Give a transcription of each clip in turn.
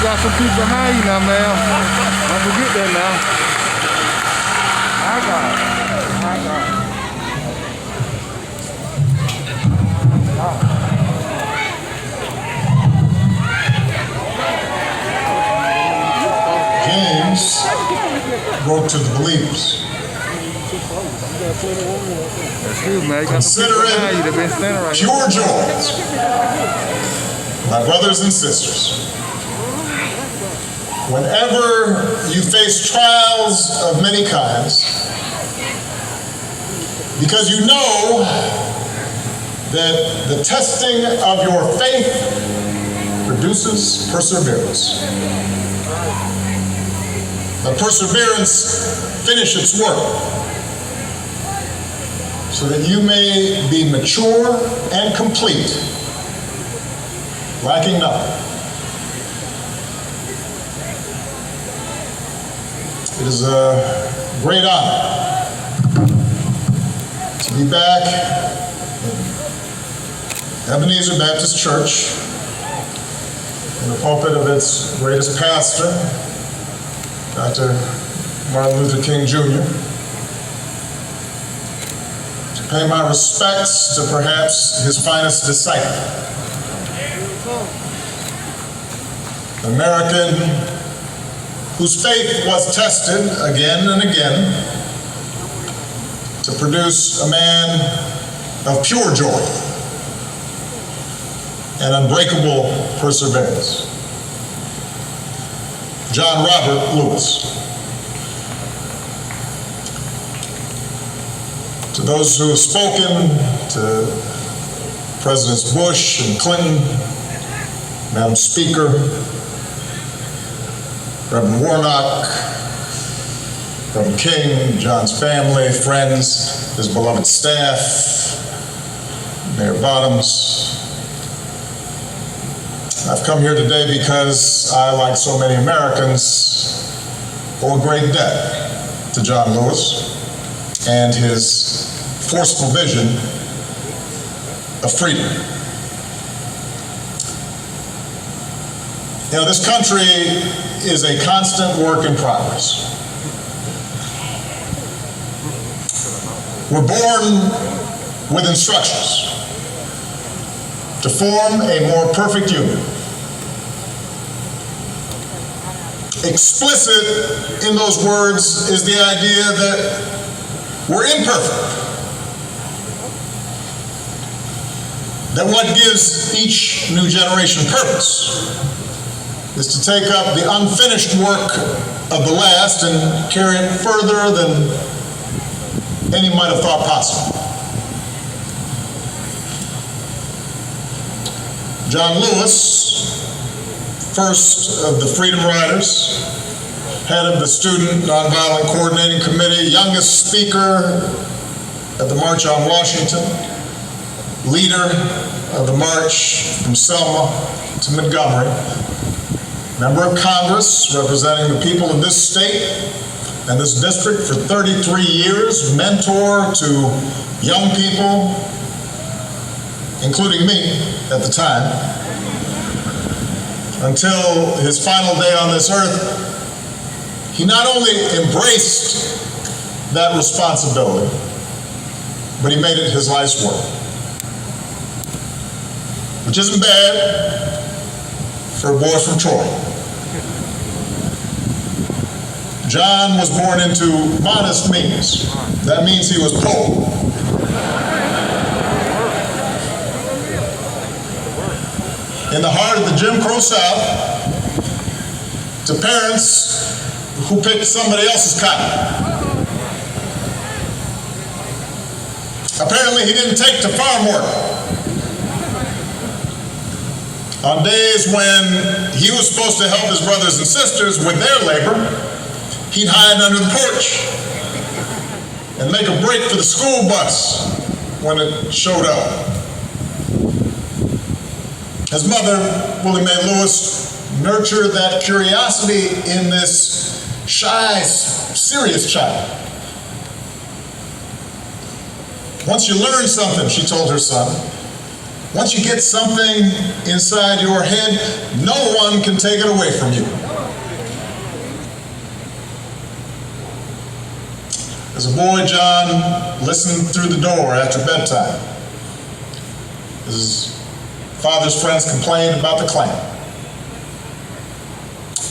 Got some people behind you now, man. Don't forget that now. My God. My God. James wrote to the believers. Excuse me, man. Consider it pure joy, my brothers and sisters, whenever you face trials of many kinds, because you know that the testing of your faith produces perseverance. Let perseverance finish its work, so that you may be mature and complete, lacking nothing. It is a great honor to be back in Ebenezer Baptist Church, in the pulpit of its greatest pastor, Dr. Martin Luther King Jr., to pay my respects to perhaps his finest disciple, an American whose faith was tested again and again to produce a man of pure joy and unbreakable perseverance, John Robert Lewis. To those who have spoken, to Presidents Bush and Clinton, Madam Speaker, Reverend Warnock, Reverend King, John's family, friends, his beloved staff, Mayor Bottoms. I've come here today because I, like so many Americans, owe a great debt to John Lewis and his forceful vision of freedom. You know, this country is a constant work in progress. We're born with instructions to form a more perfect union. Explicit in those words is the idea that we're imperfect. That what gives each new generation purpose is to take up the unfinished work of the last and carry it further than any might have thought possible. John Lewis, first of the Freedom Riders, head of the Student Nonviolent Coordinating Committee, youngest speaker at the March on Washington, leader of the march from Selma to Montgomery, member of Congress representing the people of this state and this district for 33 years, mentor to young people, including me at the time, until his final day on this earth. He not only embraced that responsibility, but he made it his life's work, which isn't bad for a boy from Troy. John was born into modest means. That means he was poor. In the heart of the Jim Crow South, to parents who picked somebody else's cotton. Apparently he didn't take to farm work. On days when he was supposed to help his brothers and sisters with their labor, he'd hide under the porch and make a break for the school bus when it showed up. His mother, Willie Mae Lewis, nurtured that curiosity in this shy, serious child. Once you learn something, she told her son, once you get something inside your head, no one can take it away from you. As a boy, John listened through the door after bedtime. His father's friends complained about the clam.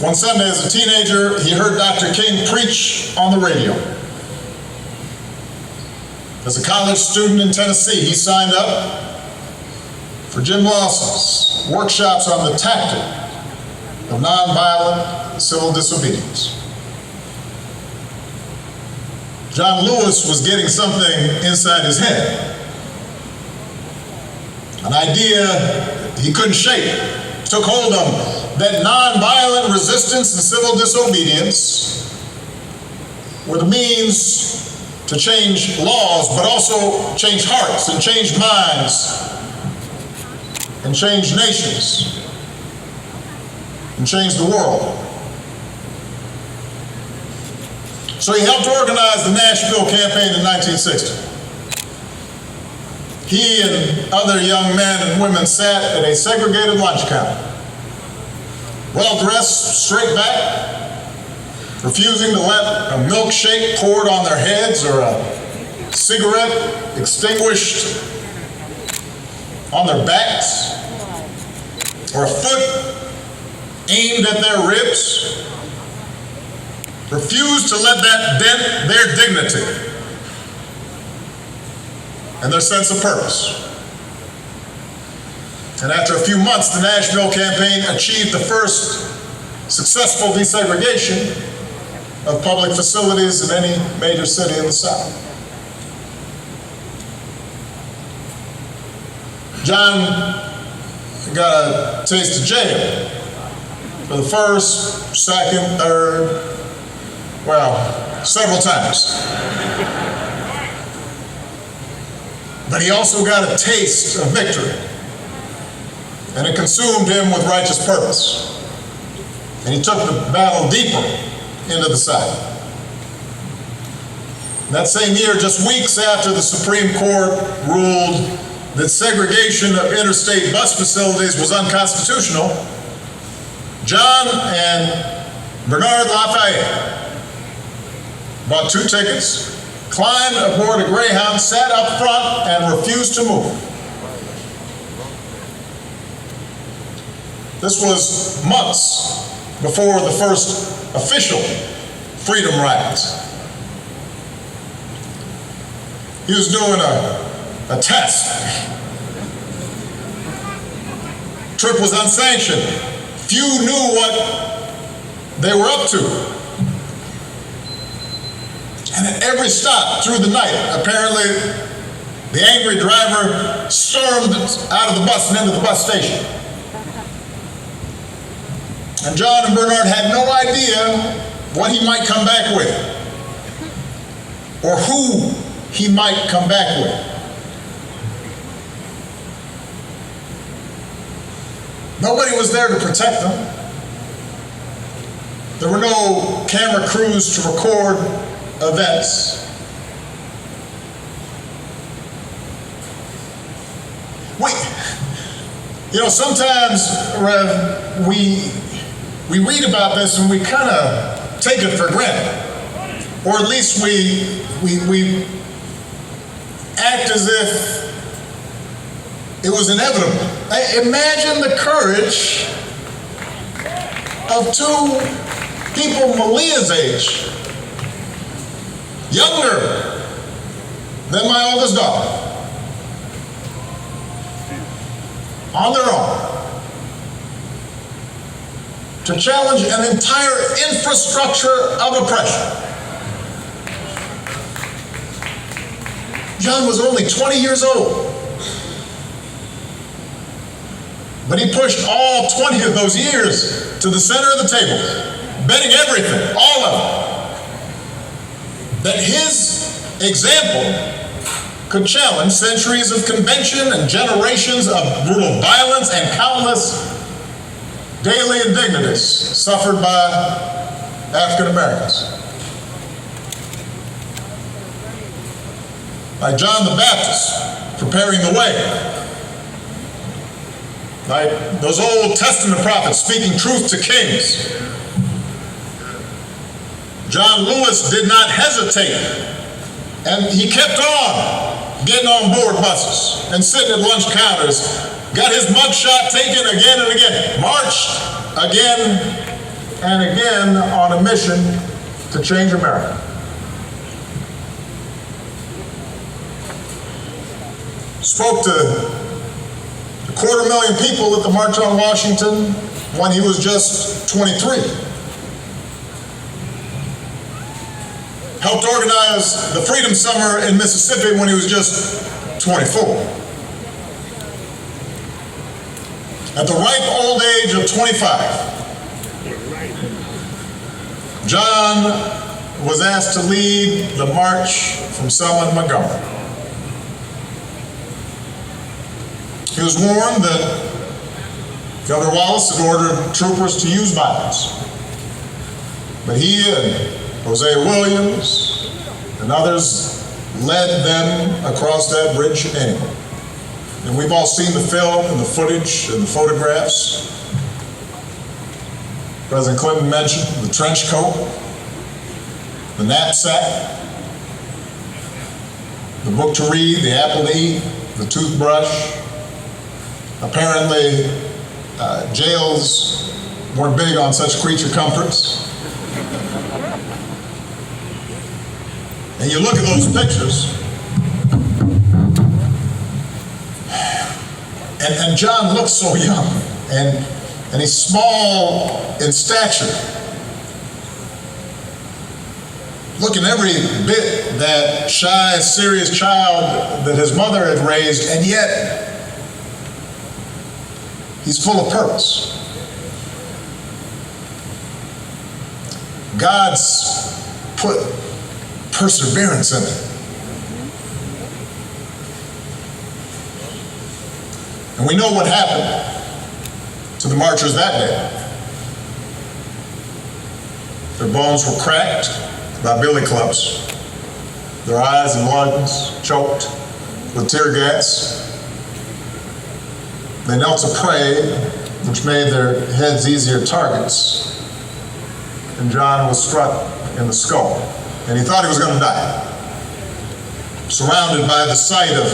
One Sunday as a teenager, he heard Dr. King preach on the radio. As a college student in Tennessee, he signed up for Jim Lawson's workshops on the tactic of nonviolent civil disobedience. John Lewis was getting something inside his head, an idea he couldn't shake, took hold of him, that nonviolent resistance and civil disobedience were the means to change laws, but also change hearts and change minds and change nations and change the world. So he helped organize the Nashville campaign in 1960. He and other young men and women sat at a segregated lunch counter, well-dressed, straight back, refusing to let a milkshake poured on their heads or a cigarette extinguished on their backs or a foot aimed at their ribs. Refused to let that dent their dignity and their sense of purpose. And after a few months, the Nashville campaign achieved the first successful desegregation of public facilities in any major city in the South. John got a taste of jail for the first, second, third, well, several times. But he also got a taste of victory, and it consumed him with righteous purpose. And he took the battle deeper into the South. That same year, just weeks after the Supreme Court ruled that segregation of interstate bus facilities was unconstitutional, John and Bernard Lafayette bought 2 tickets, climbed aboard a Greyhound, sat up front, and refused to move. This was months before the first official freedom rides. He was doing a test. Trip was unsanctioned. Few knew what they were up to. And at every stop through the night, apparently, the angry driver stormed out of the bus and into the bus station. And John and Bernard had no idea what he might come back with, or who he might come back with. Nobody was there to protect them. There were no camera crews to record events. Sometimes we read about this and we kind of take it for granted, or at least we act as if it was inevitable. Imagine the courage of 2 people Malia's age, younger than my oldest daughter, on their own, to challenge an entire infrastructure of oppression. John was only 20 years old, but he pushed all 20 of those years to the center of the table, betting everything, all of it, that his example could challenge centuries of convention and generations of brutal violence and countless daily indignities suffered by African Americans. Like John the Baptist preparing the way. Like those Old Testament prophets speaking truth to kings. John Lewis did not hesitate, and he kept on getting on board buses and sitting at lunch counters, got his mugshot taken again and again, marched again and again on a mission to change America. Spoke to 250,000 people at the March on Washington when he was just 23. Helped organize the Freedom Summer in Mississippi when he was just 24. At the ripe old age of 25, John was asked to lead the march from Selma to Montgomery. He was warned that Governor Wallace had ordered troopers to use violence. But he and Hosea Williams and others led them across that bridge anyway. And we've all seen the film and the footage and the photographs. President Clinton mentioned the trench coat, the knapsack, the book to read, the apple to eat, the toothbrush. Apparently, jails weren't big on such creature comforts. And you look at those pictures, and John looks so young, and he's small in stature. Looking every bit that shy, serious child that his mother had raised, and yet he's full of purpose. God's put perseverance in it. And we know what happened to the marchers that day. Their bones were cracked by billy clubs. Their eyes and lungs choked with tear gas. They knelt to pray, which made their heads easier targets. And John was struck in the skull, and he thought he was going to die. Surrounded by the sight of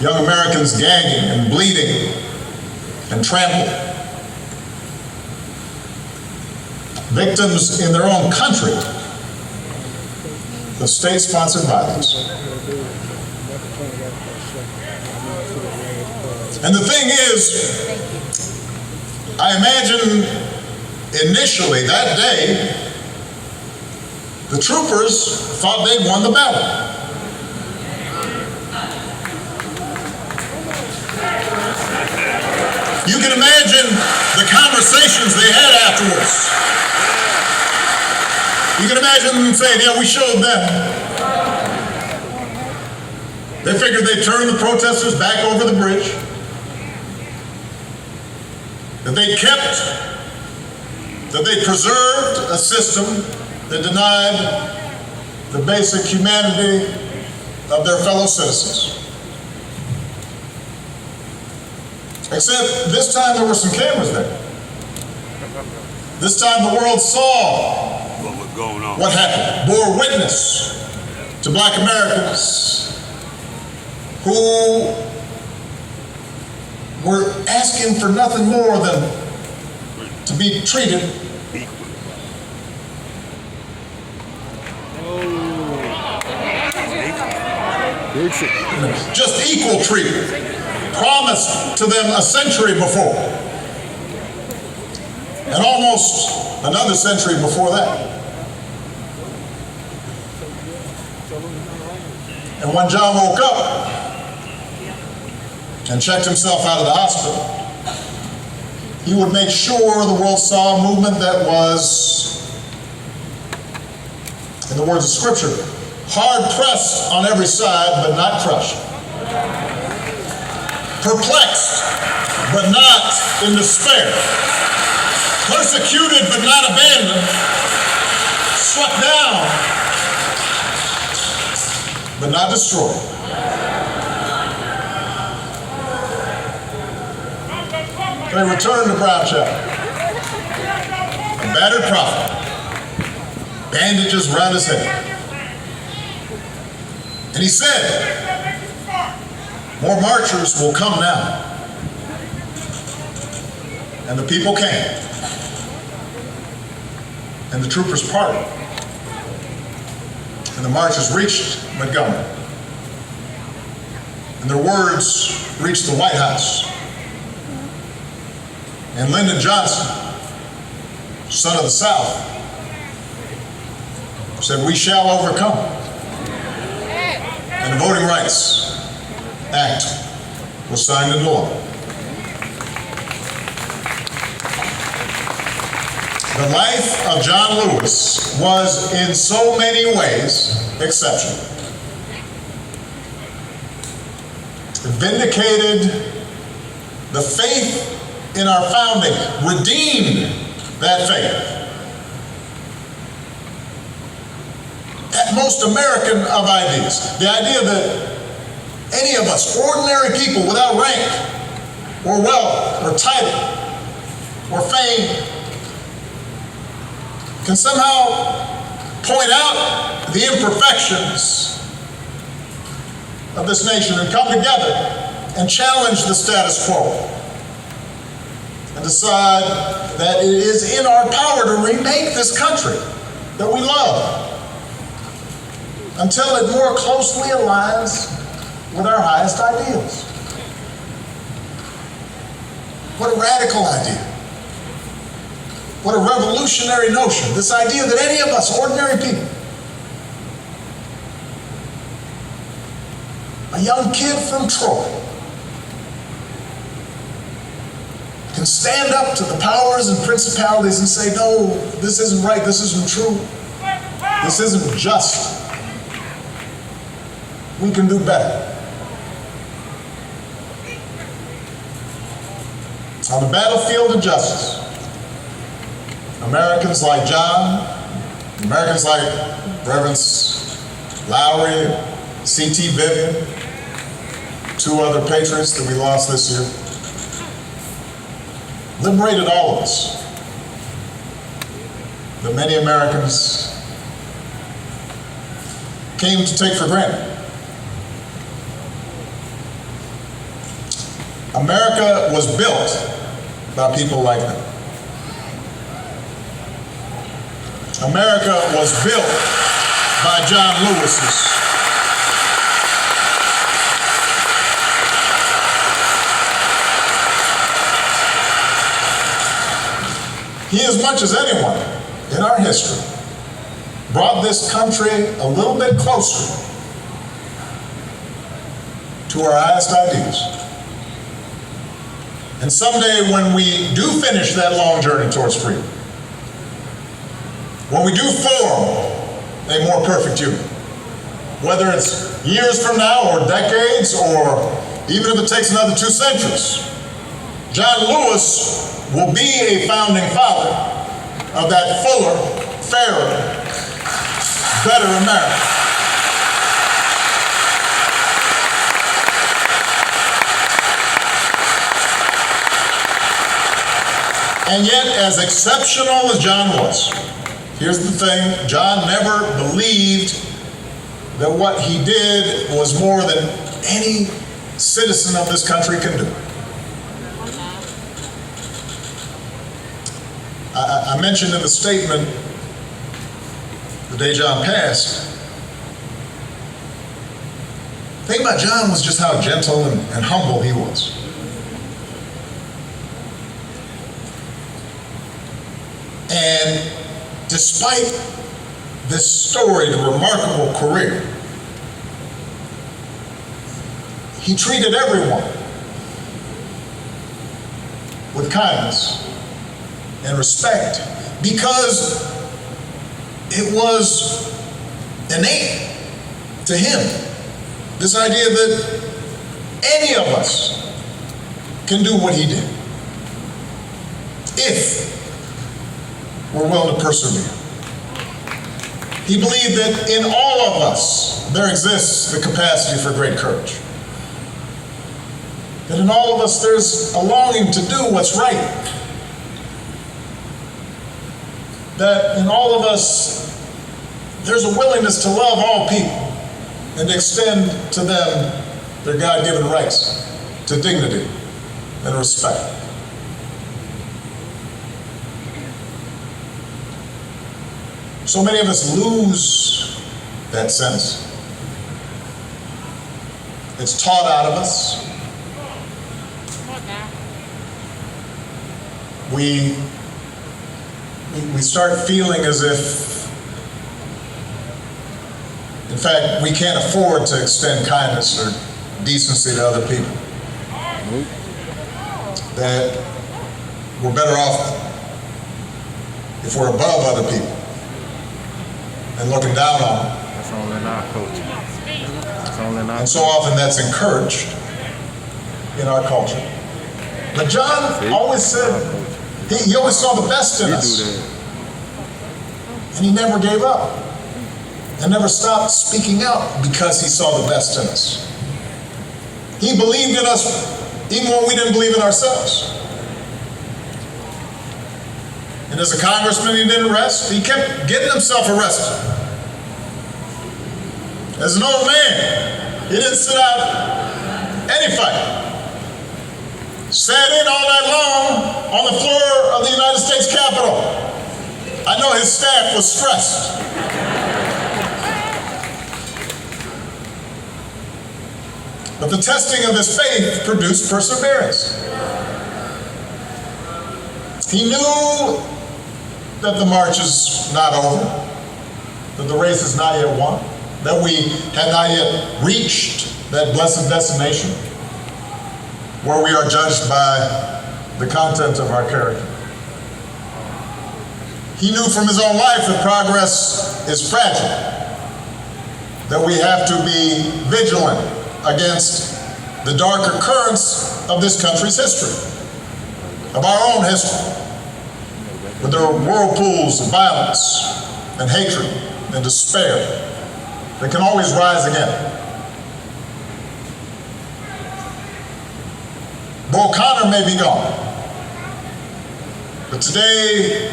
young Americans gagging and bleeding and trampled. Victims in their own country of state-sponsored violence. And the thing is, I imagine initially that day, the troopers thought they'd won the battle. You can imagine the conversations they had afterwards. You can imagine them saying, yeah, we showed them. They figured they'd turn the protesters back over the bridge. That they preserved a system that denied the basic humanity of their fellow citizens. Except this time there were some cameras there. This time the world saw what was going on, what happened, bore witness to Black Americans who were asking for nothing more than to be treated just equal treatment, promised to them a century before, and almost another century before that. And when John woke up and checked himself out of the hospital, he would make sure the world saw a movement that was, in the words of Scripture, hard-pressed on every side, but not crushed. Perplexed, but not in despair. persecuted but not abandoned, struck down but not destroyed. They returned to Brown Chapel, a battered prophet, bandages around his head. And he said, more marchers will come now. And the people came. And the troopers parted. And the marchers reached Montgomery. And their words reached the White House. And Lyndon Johnson, son of the South, said, we shall overcome. And the Voting Rights Act was signed into law. The life of John Lewis was in so many ways exceptional. It vindicated the faith in our founding, redeemed that faith. That most American of ideas, the idea that any of us, ordinary people without rank or wealth or title or fame, can somehow point out the imperfections of this nation and come together and challenge the status quo and decide that it is in our power to remake this country that we love until it more closely aligns with our highest ideals. What a radical idea. What a revolutionary notion. This idea that any of us, ordinary people, a young kid from Troy, can stand up to the powers and principalities and say, no, this isn't right, this isn't true, this isn't just. We can do better. On the battlefield of justice, Americans like John, Americans like Reverends Lowry, C.T. Vivian, two other patriots that we lost this year, liberated all of us. That many Americans came to take for granted. America was built by people like them. America was built by John Lewis's. He, as much as anyone in our history, brought this country a little bit closer to our highest ideals. And someday when we do finish that long journey towards freedom, when we do form a more perfect union, whether it's years from now or decades or even if it takes another 2 centuries, John Lewis will be a founding father of that fuller, fairer, better America. And yet, as exceptional as John was, here's the thing, John never believed that what he did was more than any citizen of this country can do. I mentioned in the statement the day John passed, the thing about John was just how gentle and humble he was. And despite this storied, remarkable career, he treated everyone with kindness and respect because it was innate to him. This idea that any of us can do what he did if were willing to persevere. He believed that in all of us there exists the capacity for great courage. That in all of us there's a longing to do what's right. That in all of us there's a willingness to love all people and extend to them their God-given rights to dignity and respect. So many of us lose that sense. It's taught out of us. We start feeling as if, in fact, we can't afford to extend kindness or decency to other people. That we're better off if we're above other people and looking down on them. That's only in our culture. That's only in our And so often that's encouraged in our culture. But John always said, he always saw the best in us. And he never gave up. And never stopped speaking out because he saw the best in us. He believed in us even when we didn't believe in ourselves. And as a congressman, he didn't rest. He kept getting himself arrested. As an old man, he didn't sit out any fight. Sat in all night long on the floor of the United States Capitol. I know his staff was stressed. But the testing of his faith produced perseverance. He knew that the march is not over, that the race is not yet won, that we had not yet reached that blessed destination where we are judged by the content of our character. He knew from his own life that progress is fragile, that we have to be vigilant against the darker currents of this country's history, of our own history, with their whirlpools of violence and hatred and despair that can always rise again. Bull Connor may be gone, but today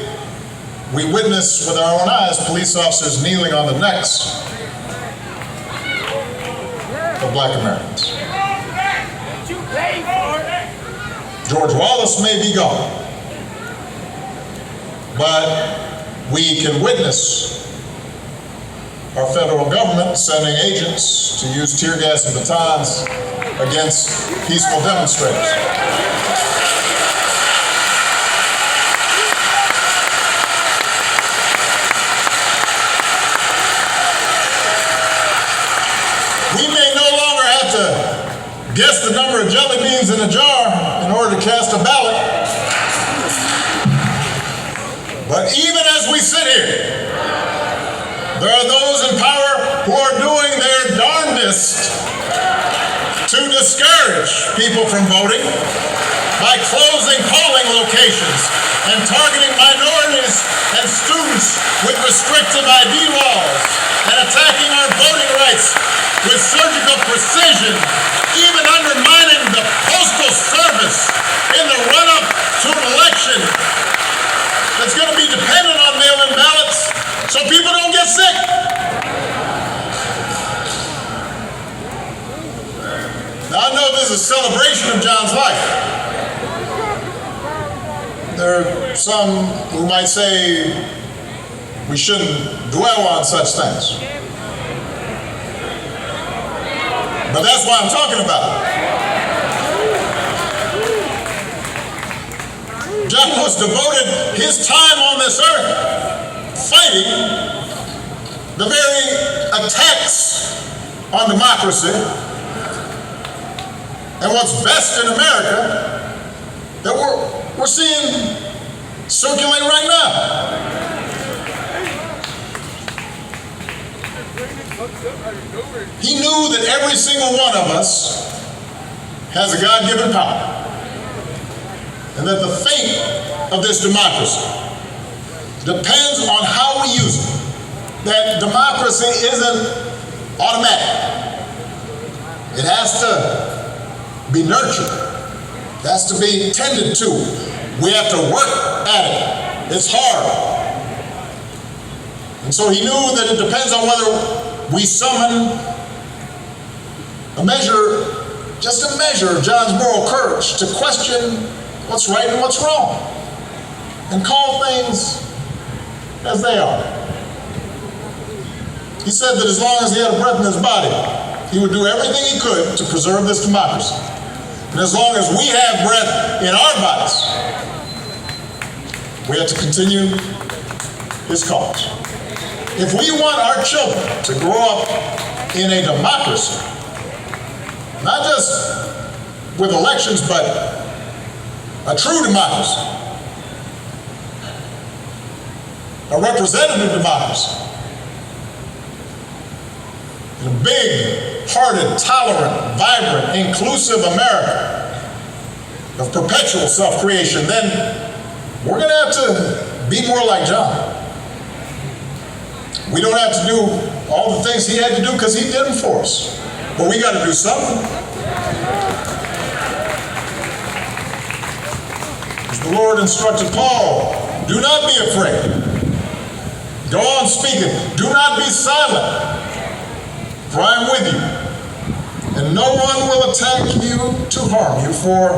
we witness with our own eyes police officers kneeling on the necks of Black Americans. George Wallace may be gone, but we can witness our federal government sending agents to use tear gas and batons against peaceful demonstrators. We may no longer have to guess the number of jelly beans in a jar in order to cast a ballot. But even as we sit here, there are those in power who are doing their darndest to discourage people from voting by closing polling locations and targeting minorities and students with restrictive ID laws and attacking our voting rights with surgical precision, even undermining the Postal Service in the run-up to an election that's going to be dependent on mail-in ballots so people don't get sick. Now, I know this is a celebration of John's life. There are some who might say we shouldn't dwell on such things. But that's what I'm talking about. John was devoted his time on this earth fighting the very attacks on democracy and what's best in America that we're seeing circulate right now. He knew that every single one of us has a God-given power, and that the fate of this democracy depends on how we use it. That democracy isn't automatic. It has to be nurtured. It has to be tended to. We have to work at it. It's hard. And so he knew that it depends on whether we summon just a measure of John's moral courage to question what's right and what's wrong and call things as they are. He said that as long as he had a breath in his body, he would do everything he could to preserve this democracy. And as long as we have breath in our bodies, we have to continue his cause. If we want our children to grow up in a democracy, not just with elections, but a true democracy, a representative democracy, a big-hearted, tolerant, vibrant, inclusive America of perpetual self-creation, then we're going to have to be more like John. We don't have to do all the things he had to do because he did them for us. But we got to do something. As the Lord instructed Paul, do not be afraid. Go on speaking. Do not be silent, for I am with you. And no one will attack you to harm you, for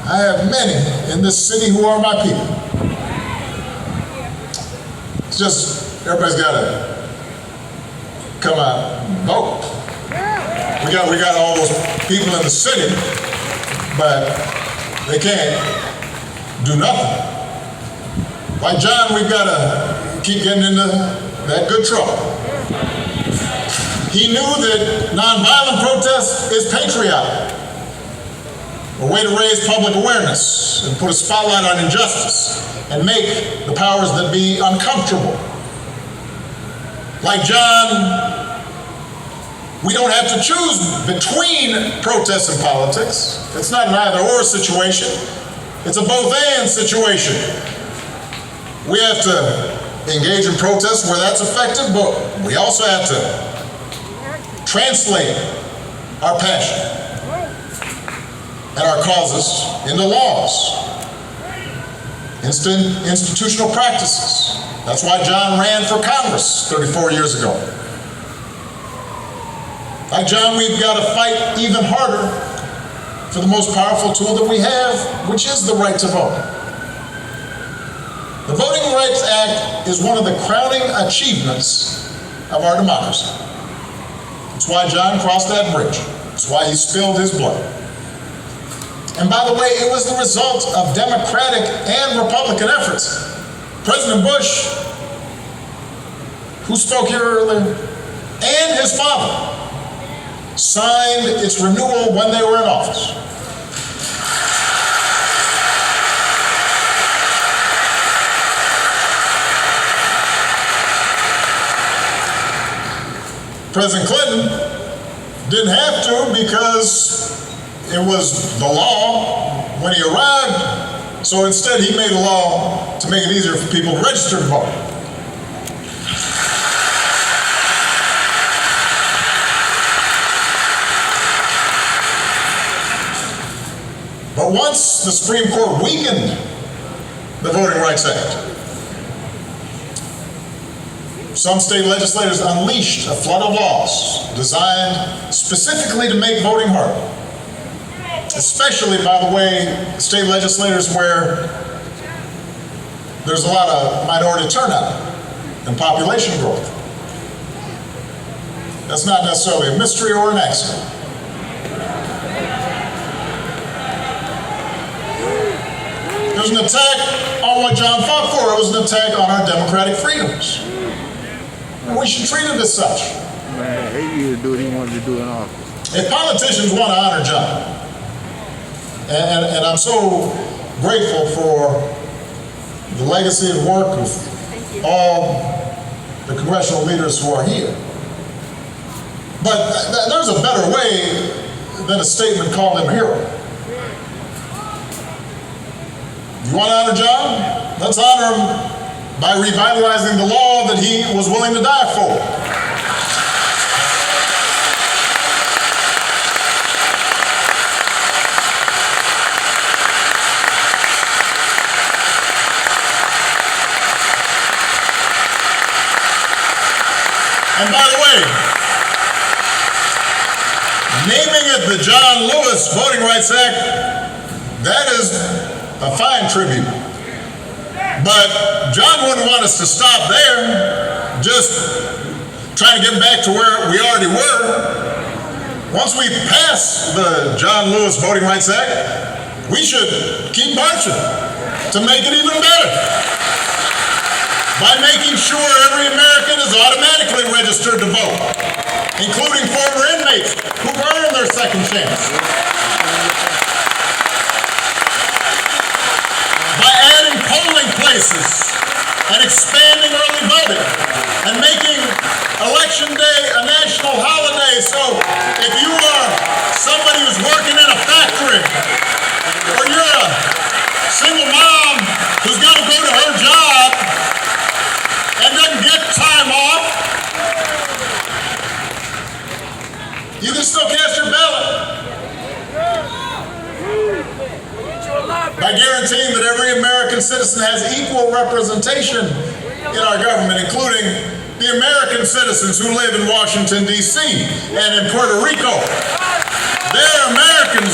I have many in this city who are my people. It's just, everybody's got to come out and vote. We got all those people in the city, but they can't do nothing. Like John, we've got to keep getting into that good trouble. He knew that nonviolent protest is patriotic, a way to raise public awareness and put a spotlight on injustice and make the powers that be uncomfortable. Like John, we don't have to choose between protests and politics. It's not an either-or situation. It's a both-and situation. We have to engage in protests where that's effective, but we also have to translate our passion and our causes into laws, institutional practices. That's why John ran for Congress 34 years ago. Like John, we've got to fight even harder for the most powerful tool that we have, which is the right to vote. The Voting Rights Act is one of the crowning achievements of our democracy. That's why John crossed that bridge. That's why he spilled his blood. And by the way, it was the result of Democratic and Republican efforts. President Bush, who spoke here earlier, and his father signed its renewal when they were in office. President Clinton didn't have to because it was the law when he arrived, so instead he made a law to make it easier for people to register to vote. But once the Supreme Court weakened the Voting Rights Act, some state legislators unleashed a flood of laws designed specifically to make voting harder. Especially, by the way, state legislators where there's a lot of minority turnout and population growth. That's not necessarily a mystery or an accident. It was an attack on what John fought for. It was an attack on our democratic freedoms. And we should treat it as such. Man, he used to do what he wanted to do in office. If politicians want to honor John, and I'm so grateful for the legacy and work of all the congressional leaders who are here. But there's a better way than a statement calling him a hero. You want to honor John? Let's honor him by revitalizing the law that he was willing to die for. And by the way, naming it the John Lewis Voting Rights Act, that is a fine tribute. But John wouldn't want us to stop there, just trying to get back to where we already were. Once we pass the John Lewis Voting Rights Act, we should keep marching to make it even better, by making sure every American is automatically registered to vote, including former inmates who've earned their second chance. By adding polling places and expanding early voting and making Election Day a national holiday, so if you are somebody who's working in a factory, or you're a single mom who's got to go to her job and doesn't get time off, you can still cast your ballot. By guaranteeing that every American citizen has equal representation in our government, including the American citizens who live in Washington, D.C. and in Puerto Rico. They're Americans.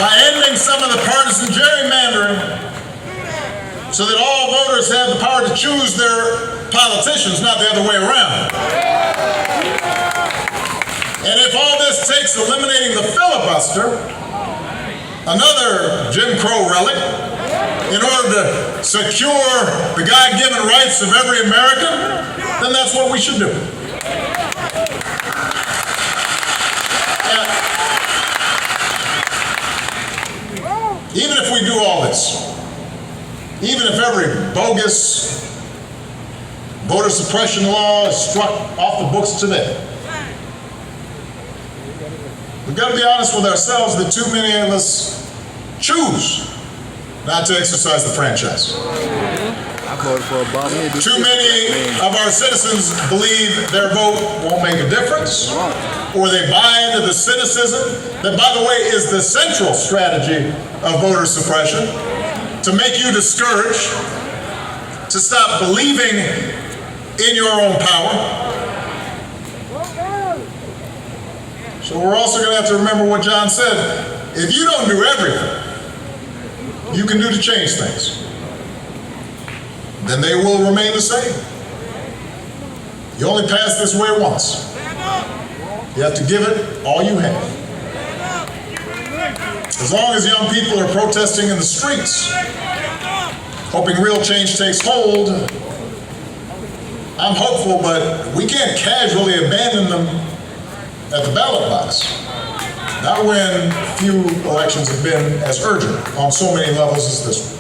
By ending some of the partisan gerrymandering so that all voters have the power to choose their politicians, not the other way around. And if all this takes eliminating the filibuster, another Jim Crow relic, in order to secure the God-given rights of every American, then that's what we should do. Even if we do all this, even if every bogus voter suppression law is struck off the books today, we've got to be honest with ourselves that too many of us choose not to exercise the franchise. Too many of our citizens believe their vote won't make a difference, or they buy into the cynicism that, by the way, is the central strategy of voter suppression, to make you discouraged, to stop believing in your own power. So we're also going to have to remember what John said. If you don't do everything you can do to change things, then they will remain the same. You only pass this way once. You have to give it all you have. As long as young people are protesting in the streets, hoping real change takes hold, I'm hopeful, but we can't casually abandon them at the ballot box. Not when few elections have been as urgent on so many levels as this one.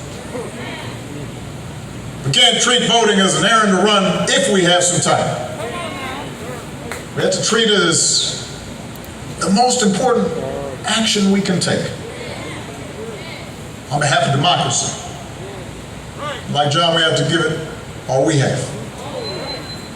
We can't treat voting as an errand to run if we have some time. We have to treat it as the most important action we can take on behalf of democracy. Like John, we have to give it all we have.